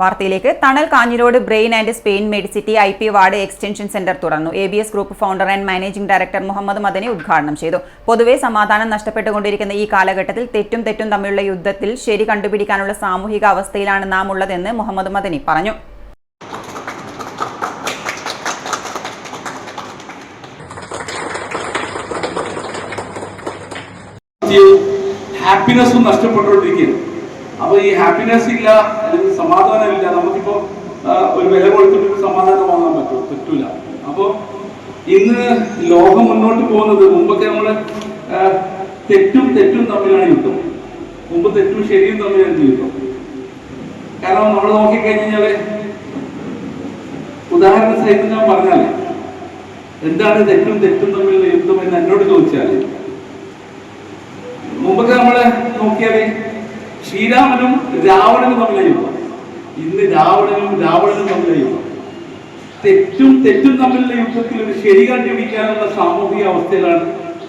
വാർത്തയിലേക്ക്. Thanal Kanhirode brain and spine medicity IP ward extension centre തുറന്നു. ABS group founder and managing director Muhammad Madani ഉദ്ഘാടനം ചെയ്തു. പൊതുവെ സമാധാനം നഷ്ടപ്പെട്ടുകൊണ്ടിരിക്കുന്ന ഈ കാലഘട്ടത്തിൽ തെറ്റും തമ്മിലുള്ള യുദ്ധത്തിൽ ശരി കണ്ടുപിടിക്കാനുള്ള സാമൂഹിക അവസ്ഥയിലാണ് നാം ഉള്ളതെന്ന് മുഹമ്മദ് മദനി പറഞ്ഞു. ഹാപ്പിനെസ്സും നഷ്ടപ്പെട്ടുകൊണ്ടിരിക്കുകയാണ്. അപ്പോൾ ഈ ഹാപ്പിനെസ് ഇല്ല, അല്ലെങ്കിൽ സമാധാനമില്ല. നമുക്കിപ്പോൾ ഒരു വില കൊടുത്തിട്ട് സമാധാനം വാങ്ങാൻ പറ്റൂല. അപ്പോൾ ഇന്ന് ലോകം മുന്നോട്ട് പോകുന്നത്, മുമ്പൊക്കെ നമ്മൾ തെറ്റും തമ്മിലാണ് യുദ്ധം. മുമ്പ് തെറ്റും ശരിയും തമ്മിലാണ് യുദ്ധം. കാരണം നമ്മൾ നോക്കിക്കഴിഞ്ഞാൽ, ഉദാഹരണ സഹിതം ഞാൻ പറഞ്ഞാൽ, എന്താണ് തെറ്റും തമ്മിലുള്ള യുദ്ധം എന്ന് എന്നോട് ചോദിച്ചാൽ, മുമ്പൊക്കെ നമ്മൾ നോക്കിയാൽ ശ്രീരാമനും രാവണനും തമ്മിലെ യുദ്ധം. ഇന്ന് രാവണനും തമ്മിലെ യുദ്ധം. തെറ്റും തമ്മിലുള്ള യുദ്ധത്തിൽ ഒരു ശരി കണ്ടുപിടിക്കാനുള്ള സാമൂഹിക അവസ്ഥയിലാണ്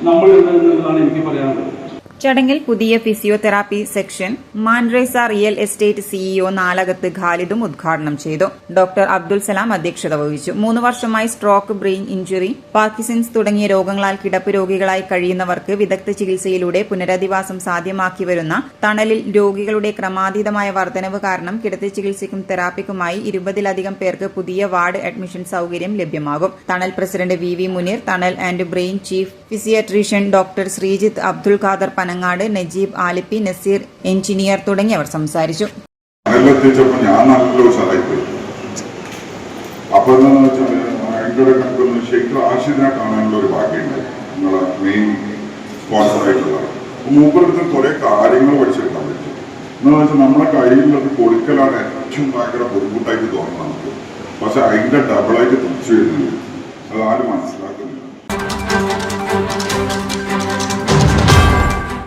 നമ്മളുള്ളതെന്നുള്ളതാണ് എനിക്ക് പറയാനുള്ളത്. ചടങ്ങിൽ പുതിയ physiotherapy section Manresa real estate CEO Nalakath ഖാലിദും ഉദ്ഘാടനം ചെയ്തു. ഡോക്ടർ അബ്ദുൽ സലാം അധ്യക്ഷത വഹിച്ചു. 3 വർഷമായി സ്ട്രോക്ക്, ബ്രെയിൻ ഇഞ്ചുറി, പാർക്കിൻസൺസ് തുടങ്ങിയ രോഗങ്ങളാൽ കിടപ്പ് രോഗികളായി കഴിയുന്നവർക്ക് വിദഗ്ധ ചികിത്സയിലൂടെ പുനരധിവാസം സാധ്യമാക്കി വരുന്ന തണലിൽ രോഗികളുടെ ക്രമാതീതമായ വർധനവ് കാരണം കിടത്തി ചികിത്സയ്ക്കും തെറാപ്പിക്കുമായി 20-ലധികം പേർക്ക് പുതിയ വാർഡ് അഡ്മിഷൻ സൌകര്യം ലഭ്യമാകും. തണൽ president VV Muneer, Thanal and brain chief physiatrician doctor Sreejith, Abdul Khader Panangad, Najeeb Alippi, Naseer engineer തുടങ്ങിയവർ സംസാരിച്ചു. ഞാൻ നല്ല ഉഷാറായിപ്പോയി. അപ്പൊ എന്താണെന്ന് വെച്ചാൽ ഭയങ്കര കണക്കൊന്ന് ശരിക്കും ആശിതിനെ കാണാനുള്ള ഒരു ഭാഗ്യമുണ്ടായി. നിങ്ങളെ മെയിൻ സ്പോൺസറായിട്ടുള്ള മൂപ്പറടുത്ത് കുറെ കാര്യങ്ങൾ പഠിച്ചെടുക്കാൻ പറ്റും. എന്താണെന്ന് വെച്ചാൽ നമ്മളെ കയ്യിലുള്ളത് കൊടുക്കലാണ് ഏറ്റവും ഭയങ്കര ബുദ്ധിമുട്ടായിട്ട് തോന്നുന്നത് നമുക്ക്. പക്ഷെ അതിന്റെ ഡബിളായിട്ട് തിരിച്ചു വരുന്നുണ്ട്. അത് ആരും മനസ്സിലാക്കുന്നില്ല.